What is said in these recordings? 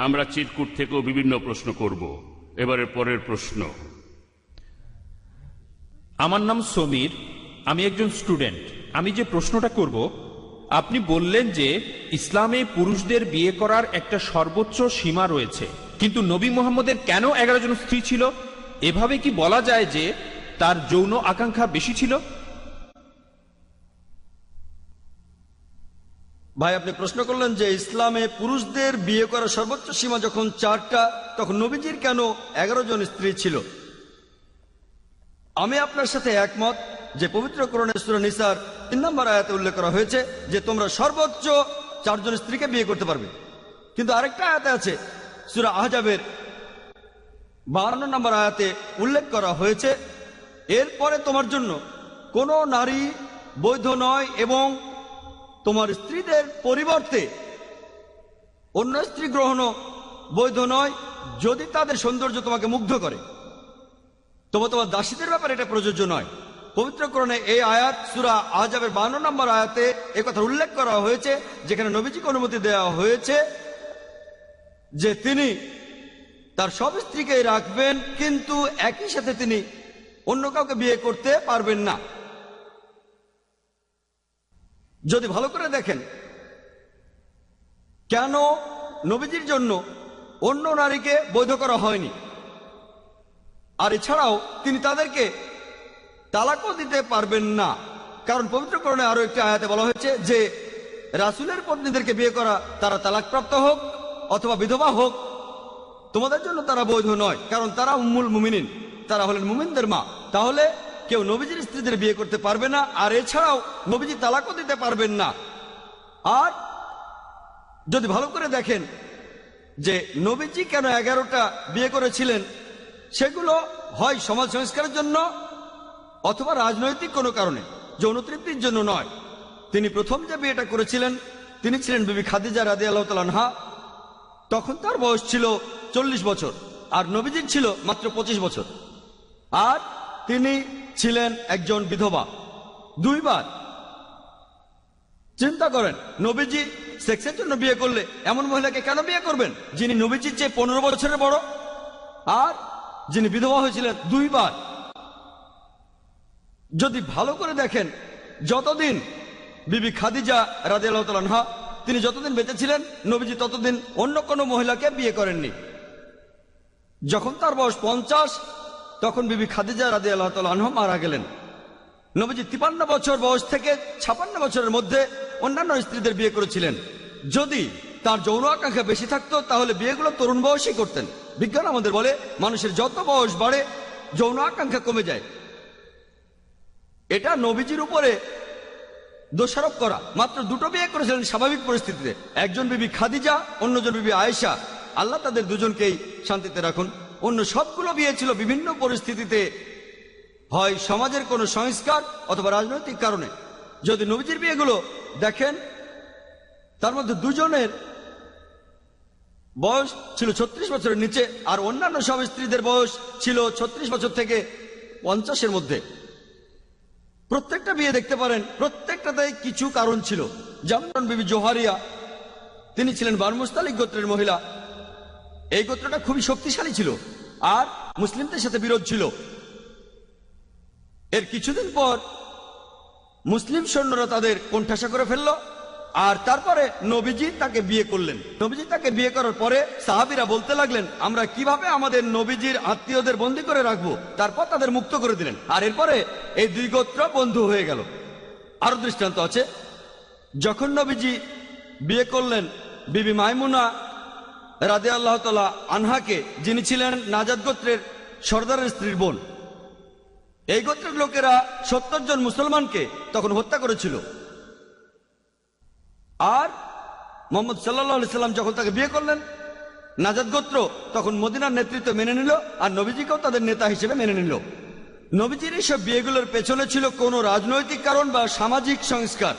আমরা চিরকুট থেকেও বিভিন্ন প্রশ্ন করব। এবারে পরের প্রশ্ন। আমার নাম সমীর, আমি একজন স্টুডেন্ট। আমি যে প্রশ্নটা করব, আপনি বললেন যে ইসলামে পুরুষদের বিয়ে করার একটা সর্বোচ্চ সীমা রয়েছে, কিন্তু নবী মুহাম্মদের কেন 11 জন স্ত্রী ছিল? এভাবে কি বলা যায় যে তার যৌন আকাঙ্ক্ষা বেশি ছিল? ভাই, আপনি প্রশ্ন করলেন যে ইসলামে পুরুষদের বিয়ে করার সর্বোচ্চ সীমা যখন 4টা, তখন নবীজির কেন 11 জন স্ত্রী ছিল? আমি আপনার সাথে একমত যে পবিত্র কোরআনে সূরা নিসার 3 নম্বর আয়াতে উল্লেখ করা হয়েছে যে তোমরা সর্বোচ্চ 4 জন স্ত্রীকে বিয়ে করতে পারবে। কিন্তু আরেকটা আয়াতে আছে, সূরা আহজাবের 52 নম্বর আয়াতে উল্লেখ করা হয়েছে, এরপরে তোমার জন্য কোনো নারী বৈধ নয় এবং তোমার স্ত্রীদের পরিবর্তে অন্য স্ত্রী গ্রহণও বৈধ নয় যদি তাদের সৌন্দর্য তোমাকে মুগ্ধ করে। তোমার দাসীদের ব্যাপারে এটা প্রযোজ্য নয়। পবিত্র কোরআনে এই আয়াত সূরা আহজাবের 52 নম্বর আয়াতে একথা উল্লেখ করা হয়েছে, যেখানে নবীজিকে অনুমতি দেওয়া হয়েছে যে তিনি তার সব স্ত্রীকে রাখবেন, কিন্তু একই সাথে তিনি অন্য কাউকে বিয়ে করতে পারবেন না। যদি ভালো করে দেখেন কেন নবীজির জন্য অন্য নারীকে বৈধ করা হয়নি, আর এছাড়াও তিনি তাদেরকে তালাকও দিতে পারবেন না, কারণ পবিত্র কোরআনে আরো একটি আয়াতে বলা হয়েছে যে রাসূলের পত্নীদেরকে বিয়ে করা, তারা তালাকপ্রাপ্ত হোক অথবা বিধবা হোক, তোমাদের জন্য তারা বৈধ নয়, কারণ তারা উম্মুল মুমিনিন, তারা হলেন মুমিনদের মা। তাহলে কেউ নবীজির স্ত্রীদের বিয়ে করতে পারবে না, আর এছাড়াও নবীজি তালাকও দিতে পারবেন না। আর যদি ভালো করে দেখেন যে নবীজি কেন 11টা বিয়ে করেছিলেন, সেগুলো হয় সমাজ সংস্কারের জন্য অথবা রাজনৈতিক কোনো কারণে, যৌন তৃপ্তির জন্য নয়। তিনি প্রথম যে বিয়েটা করেছিলেন তিনি ছিলেন বিবি খাদিজা রাদিয়াল্লাহু তাআলা আনহা। তখন তার বয়স ছিল 40 বছর আর নবীজির ছিল মাত্র 25 বছর, আর তিনি ছিলেন একজন বিধবা। 2 বার। চিন্তা করেন, নবীজি সেক্সের জন্য বিয়ে করলে এমন মহিলাকে কেন বিয়ে করবেন যিনি নবীজির চেয়ে 15 বছরের বড় আর যিনি বিধবা হয়েছিলেন 2 বার? যদি ভালো করে দেখেন, যতদিন বিবি খাদিজা রাদিয়াল্লাহু তাআলা আনহা তিনি যতদিন বেঁচে ছিলেন, নবীজি ততদিন অন্য কোনো মহিলাকে বিয়ে করেননি। যখন তার বয়স 50, তখন বিবি খাদিজা রাদিয়াল্লাহু তাআলা আনহা মারা গেলেন। নবীজি 53 বছর বয়স থেকে 56 বছরের মধ্যে অন্যান্য স্ত্রীদের বিয়ে করেছিলেন। যদি তার যৌন আকাঙ্ক্ষা বেশি থাকতো তাহলে বিয়েগুলো তরুণ বয়সেই করতেন। বিজ্ঞান আমাদের বলে মানুষের যত বয়স বাড়ে যৌন আকাঙ্ক্ষা কমে যায়। এটা নবীজির উপরে দোষারোপ করা। মাত্র 2টো বিয়ে করেছিলেন স্বাভাবিক পরিস্থিতিতে, একজন বিবি খাদিজা, অন্যজন বিবি আয়েশা, আল্লাহ তাদের দুজনকেই শান্তিতে রাখুন। অন্য সবগুলো বিয়ে ছিল বিভিন্ন পরিস্থিতিতে, হয় সমাজের কোনো সংস্কার অথবা রাজনৈতিক কারণে। যদি নবীজির বিয়েগুলো দেখেন, তার মধ্যে 2 জনের বয়স ছিল 36 বছরের নিচে, আর অন্যান্য সব স্ত্রীদের বয়স ছিল 36 বছর থেকে 50-এর মধ্যে। প্রত্যেকটা বিয়ে দেখতে পারেন, প্রত্যেকটাতে কিছু কারণ ছিল। যেমন বিবি জোহারিয়া, তিনি ছিলেন বানু মুস্তালিক গোত্রের মহিলা। এই গোত্রটা খুবই শক্তিশালী ছিল আর মুসলিমদের সাথে বিরোধ ছিল। এর কিছুদিন পর মুসলিম সৈন্যরা তাদের কোণঠাসা করে ফেলল, আর তারপরে নবীজি তাকে বিয়ে করলেন। নবীজি তাকে বিয়ে করার পরে সাহাবীরা বলতে লাগলেন, আমরা কিভাবে আমাদের নবীজির আত্মীয়দের বন্দী করে রাখবো। তারপর তাদের মুক্ত করে দিলেন, আর এরপরে এই 2 গোত্র বন্ধু হয়ে গেল। আরো দৃষ্টান্ত আছে। যখন নবীজি বিয়ে করলেন বিবি মাইমুনা রাদিয়াল্লাহু তাআলা আনহাকে, যিনি ছিলেন নাজাদ গোত্রের সর্দারের স্ত্রীর বোন, এই গোত্রের লোকেরা 70 জন মুসলমানকে তখন হত্যা করেছিল। আর মুহাম্মদ সাল্লাল্লাহু আলাইহি সাল্লাম যখন তাকে বিয়ে করলেন, নাজাদ গোত্র তখন মদিনার নেতৃত্ব মেনে নিল, আর নবীজিকেও তাদের নেতা হিসেবে মেনে নিল। নবীজির এইসব বিয়েগুলোর পেছনে ছিল কোনো রাজনৈতিক কারণ বা সামাজিক সংস্কার।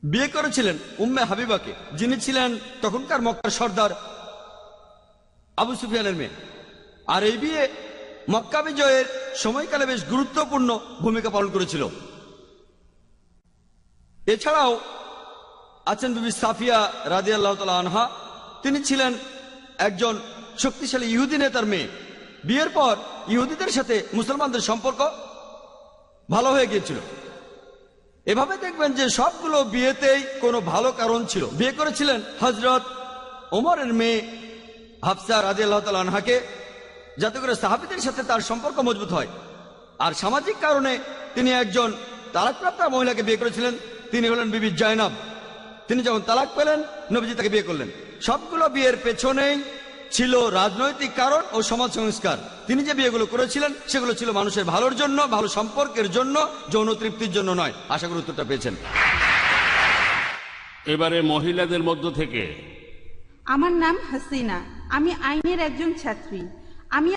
বিয়ে করেছিলেন উম্মে হাবিবাকে, যিনি ছিলেন তখনকার মক্কার সর্দার আবু সুফিয়ানের মেয়ে। আর এই বিয়ে মক্কা বিজয়ের সময়কালে বেশ গুরুত্বপূর্ণ ভূমিকা পালন করেছিল। এছাড়াও আছেন বিবি সাফিয়া রাদিয়াল্লাহু তাআলা আনহা। তিনি ছিলেন একজন শক্তিশালী ইহুদি নেতার মেয়ে। বিয়ের পর ইহুদিদের সাথে মুসলমানদের সম্পর্ক ভালো হয়ে গিয়েছিল। এভাবে দেখবেন যে সবগুলো বিয়েতেই কোনো ভালো কারণ ছিল। বিয়ে করেছিলেন হযরত ওমরের মেয়ে হাফসা রাদিয়াল্লাহু তাআলা আনহাকে, যাতে করে সাহাবীদের সাথে তার সম্পর্ক মজবুত হয়। আর সামাজিক কারণে তিনি একজন তালাকপ্রাপ্তা মহিলাকে বিয়ে করেছিলেন। তিনি হলেন বিবি জায়নাব। তিনি যখন তালাক পেলেন, নবীজি তাকে বিয়ে করলেন। সবগুলো বিয়ের পেছনেই ছিল রাজনৈতিক কারণ ও সমাজ সংস্কার। তিনি যে বিয়েগুলো করেছিলেন সেগুলো ছিল মানুষের ভালোর জন্য, ভালো সম্পর্কের জন্য, যৌন তৃপ্তির জন্য নয়। আশা করি উত্তরটা পেয়েছেন। এবারে মহিলাদের মধ্য থেকে আমার নাম হাসিনা। আমি আইনের একজন ছাত্রী। আমি